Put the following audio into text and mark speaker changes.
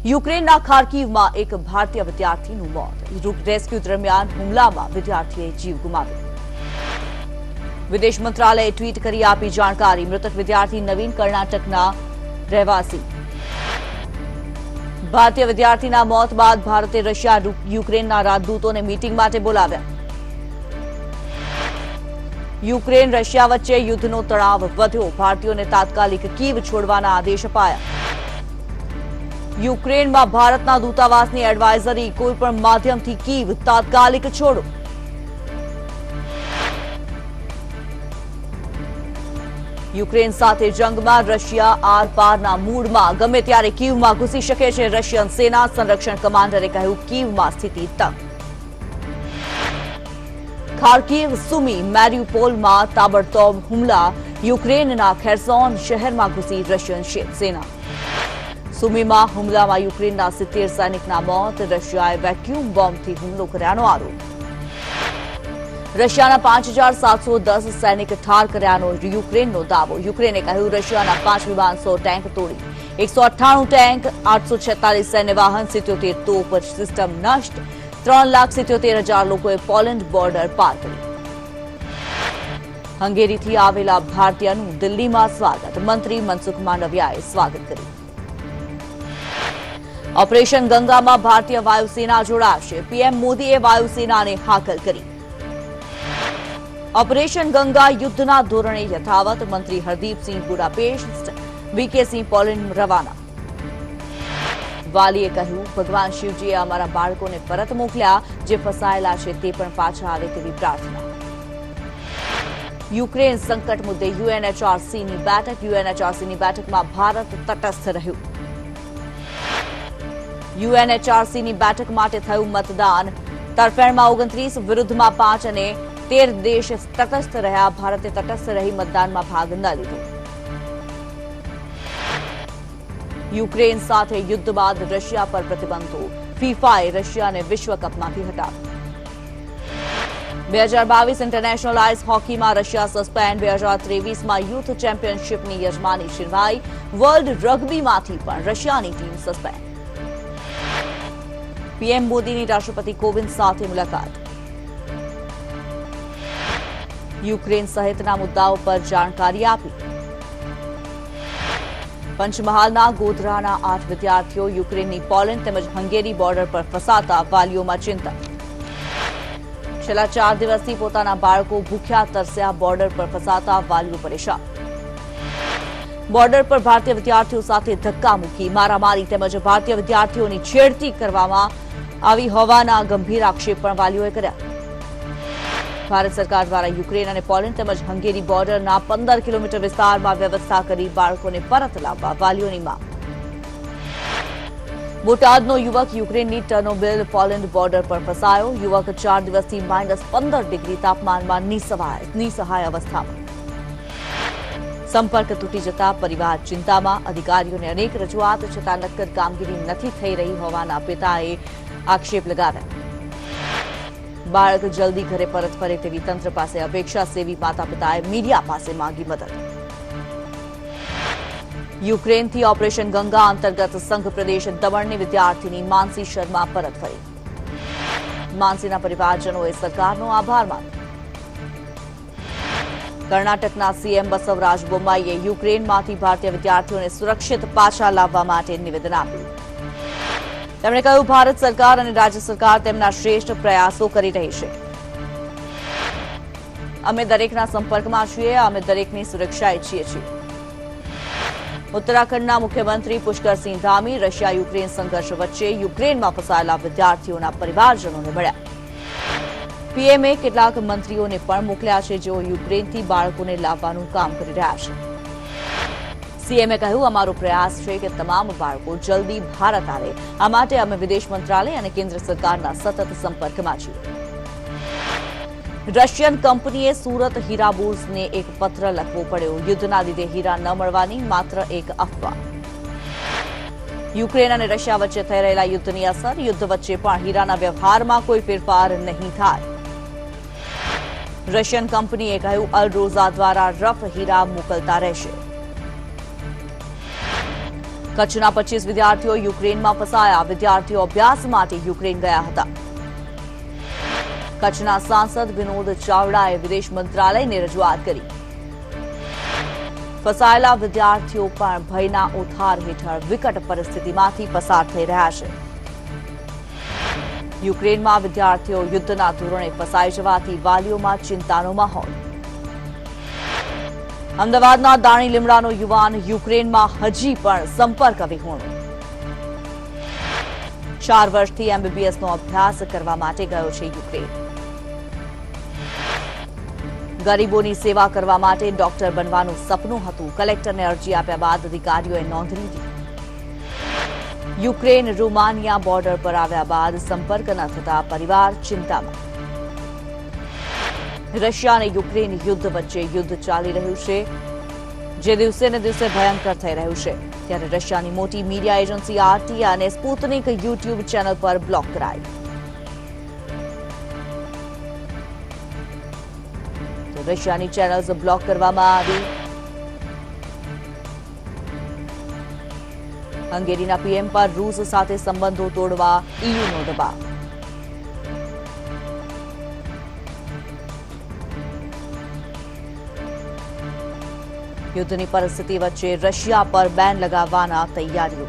Speaker 1: યુક્રેનના ખાર્કિવમાં એક ભારતીય વિદ્યાર્થીનું મોત। રેસ્ક્યુ દરમિયાન હુમલામાં વિદ્યાર્થીએ જીવ ગુમાવ્યો। વિદેશ મંત્રાલયે ટ્વીટ કરી આપી જાણકારી। મૃતક વિદ્યાર્થી નવીન કર્ણાટકના રહેવાસી। ભારતીય વિદ્યાર્થીના મોત બાદ ભારતે રશિયા યુક્રેનના રાજદૂતોને મીટિંગ માટે બોલાવ્યા। યુક્રેન રશિયા વચ્ચે યુદ્ધનો તણાવ વધ્યો। ભારતીયોને તાત્કાલિક કીવ છોડવાના આદેશ અપાયા। યુક્રેનમાં ભારતના દૂતાવાસની એડવાઇઝરી, કોઈપણ માધ્યમથી કીવ તાત્કાલિક છોડો। યુક્રેન સાથે જંગમાં રશિયા આરપારના મૂડમાં। ગમે ત્યારે કીવમાં ઘૂસી શકે છે રશિયન સેના। સંરક્ષણ કમાન્ડરે કહ્યું, કીવમાં સ્થિતિ તંગ। ખાર્કિવ, સુમી, મેરિયુપોલમાં તાબડતોબ હુમલા। યુક્રેનના ખેર્સોન શહેરમાં ઘૂસી રશિયન સેના। સુમીમાં હુમલામાં યુક્રેનના 70 સૈનિકના મોત। રશિયાએ વેક્યુમ બોમ્બથી હુમલો કર્યાનો આરોપ। રશિયાના 5710 સૈનિક ઠાર કર્યાનો યુક્રેનનો દાવો। યુક્રેને કહ્યું, રશિયાના 5 વિમાન 100 ટેન્ક તોડી, 198 ટેન્ક, 846 સૈન્ય વાહન, 77 તોપ સિસ્ટમ નષ્ટ। 3,77,000 લોકોએ પોલેન્ડ બોર્ડર પાર કરી। હંગેરીથી આવેલા ભારતીયનું દિલ્હીમાં સ્વાગત। મંત્રી મનસુખ માંડવિયાએ સ્વાગત કર્યું। ઓપરેશન ગંગામાં ભારતીય વાયુસેના જોડાશે। પીએમ મોદીએ વાયુસેનાને હાકલ કરી। ઓપરેશન ગંગા યુદ્ધના ધોરણે યથાવત। મંત્રી હરદીપસિંહ બુડાપેસ્ટ, વીકે સિંહ પોલેન્ડ રવાના। વાલીએ કહ્યું, ભગવાન શિવજીએ અમારા બાળકોને પરત મોકલ્યા। જે ફસાયેલા છે તે પણ પાછા આવે તેવી પ્રાર્થના। યુક્રેન સંકટ મુદ્દે યુએનએચઆરસીની બેઠક। યુએનએચઆરસીની બેઠકમાં ભારત તટસ્થ રહ્યું। યુએનએચઆરસીની બેઠક માટે થયું મતદાન। તરફેણમાં 29, વિરુદ્ધમાં 5 અને 13 દેશ તટસ્થ રહ્યા। ભારતે તટસ્થ રહી મતદાનમાં ભાગ ન લીધો। યુક્રેન સાથે યુદ્ધ બાદ રશિયા પર પ્રતિબંધો। ફીફાએ રશિયાને વિશ્વકપમાંથી હટાવ્યો। 2022 ઇન્ટરનેશનલ આઇસ હોકીમાં રશિયા સસ્પેન્ડ। 2023માં યુથ ચેમ્પિયનશિપની યજમાની છીનવાઈ। વર્લ્ડ રગ્બીમાંથી પણ રશિયાની ટીમ સસ્પેન્ડ। પીએમ મોદીની રાષ્ટ્રપતિ કોવિંદ સાથે મુલાકાત। યુક્રેન સહિતના મુદ્દાઓ પર જાણકારી આપી। પંચમહાલના ગોધરાના 8 વિદ્યાર્થીઓ યુક્રેનની પોલેન્ડ તેમજ હંગેરી બોર્ડર પર ફસાતા વાલીઓમાં ચિંતા। છેલ્લા 4 દિવસથી પોતાના બાળકો ભૂખ્યા તરસ્યા। બોર્ડર પર ફસાતા વાલીઓ પરેશાન। બોર્ડર પર ભારતીય વિદ્યાર્થીઓ સાથે ધક્કામુક્કી, મારામારી તેમજ ભારતીય વિદ્યાર્થીઓની છેડતી કરવામાં આવી હોવાના ગંભીર આક્ષેપ પણ વાલીઓએ કર્યા। ભારત સરકાર દ્વારા યુક્રેન અને પોલેન્ડ તેમજ હંગેરી બોર્ડરના 15 કિલોમીટર વિસ્તારમાં વ્યવસ્થા કરી બાળકોને પરત લાવવા વાલીઓની માંગ। બોટાદનો યુવક યુક્રેનની ટર્નોબિલ પોલેન્ડ બોર્ડર પર ફસાયો। યુવક 4 દિવસથી -15 ડિગ્રી તાપમાનમાં નિસહાય અવસ્થામાં। સંપર્ક તૂટી જતા પરિવાર ચિંતામાં। અધિકારીઓને અનેક રજૂઆત છતાં નક્કર કામગીરી નથી થઈ રહી હોવાના પિતાએ આક્ષેપ લગાવ્યા। બાળક જલ્દી ઘરે પરત ફરે તેવી તંત્ર પાસે અપેક્ષા। સેવી માતા પિતાએ મીડિયા પાસે માંગી મદદ। યુક્રેનથી ઓપરેશન ગંગા અંતર્ગત સંઘ પ્રદેશ દમણની વિદ્યાર્થીની માનસી શર્મા પરત ફરી। માનસીના પરિવારજનોએ સરકારનો આભાર માન્યો। કર્ણાટકના સીએમ બસવરાજ બોમ્માઈએ યુક્રેનમાંથી ભારતીય વિદ્યાર્થીઓને સુરક્ષિત પાછા લાવવા માટે નિવેદન આપ્યું। તેમણે કહ્યું, ભારત સરકાર અને રાજ્ય સરકાર તેમના શ્રેષ્ઠ પ્રયાસો કરી રહી છે। અમે દરેકના સંપર્કમાં છીએ। અમે દરેકની સુરક્ષા ઈચ્છીએ છીએ। ઉત્તરાખંડના મુખ્યમંત્રી પુષ્કરસિંહ ધામી રશિયા યુક્રેન સંઘર્ષ વચ્ચે યુક્રેનમાં ફસાયેલા વિદ્યાર્થીઓના પરિવારજનોને મળ્યા। પીએમએ કેટલાક મંત્રીઓને પણ મોકલ્યા છે જેઓ યુક્રેનથી બાળકોને લાવવાનું કામ કરી રહ્યા છે। સીએમએ કહ્યું, અમારો પ્રયાસ છે કે તમામ બાળકો જલ્દી ભારત આવે। આ માટે અમે વિદેશ મંત્રાલય અને કેન્દ્ર સરકારના સતત સંપર્કમાં છીએ। રશિયન કંપનીએ સુરત હીરા બોર્સને એક પત્ર લખવો પડ્યો। યુદ્ધના લીધે હીરા ન મળવાની માત્ર એક અફવા। યુક્રેન અને રશિયા વચ્ચે થઈ રહેલા યુદ્ધની અસર। યુદ્ધ વચ્ચે પણ હીરાના વ્યવહારમાં કોઈ ફેરફાર નહીં થાય। રશિયન કંપનીએ કહ્યું, અલ રોઝા દ્વારા રફ હીરા મોકલતા રહેશે। કચ્છના 25 વિદ્યાર્થીઓ યુક્રેનમાં ફસાયા. વિદ્યાર્થીઓ અભ્યાસ માટે યુક્રેન ગયા હતા. કચ્છના સાંસદ વિનોદ ચાવડાએ વિદેશ મંત્રાલયને રજૂઆત કરી. ફસાયેલા વિદ્યાર્થીઓ પણ ભયના ઓથાર હેઠળ વિકટ પરિસ્થિતિમાંથી પસાર થઈ રહ્યા છે. યુક્રેનમાં વિદ્યાર્થીઓ યુદ્ધના ધોરણે ફસાઈ જવાથી વાલીઓમાં ચિંતાનો માહોલ. અમદાવાદના દાણી લીમડાનો યુવાન યુક્રેનમાં હજી પણ સંપર્ક વિહોણો. 4 વર્ષથી એમબીબીએસનો અભ્યાસ કરવા માટે ગયો છે યુક્રેન. ગરીબોની સેવા કરવા માટે ડોક્ટર બનવાનું સપનું હતું. કલેક્ટરને અરજી આપ્યા બાદ અધિકારીઓએ નોંધ લીધી. યુક્રેન રોમાનિયા બોર્ડર પર આવ્યા બાદ સંપર્ક ન થતા પરિવાર ચિંતામાં. રશિયા અને યુક્રેન યુદ્ધ વચ્ચે યુદ્ધ ચાલી રહ્યું છે, જે દિવસે ને દિવસે ભયંકર થઈ રહ્યું છે. ત્યારે રશિયાની મોટી મીડિયા એજન્સી આરટી અને સ્પુતનિક યુટ્યુબ ચેનલ પર બ્લોક કરાઈ. તો રશિયાની ચેનલ્સ બ્લોક કરવામાં આવી. હંગેરીના પીએમ પર રૂસ સાથે સંબંધો તોડવા ઈયુનો દબાવ. યુદ્ધની પરિસ્થિતિ વચ્ચે રશિયા પર બેન લગાવવાના તૈયારીઓ.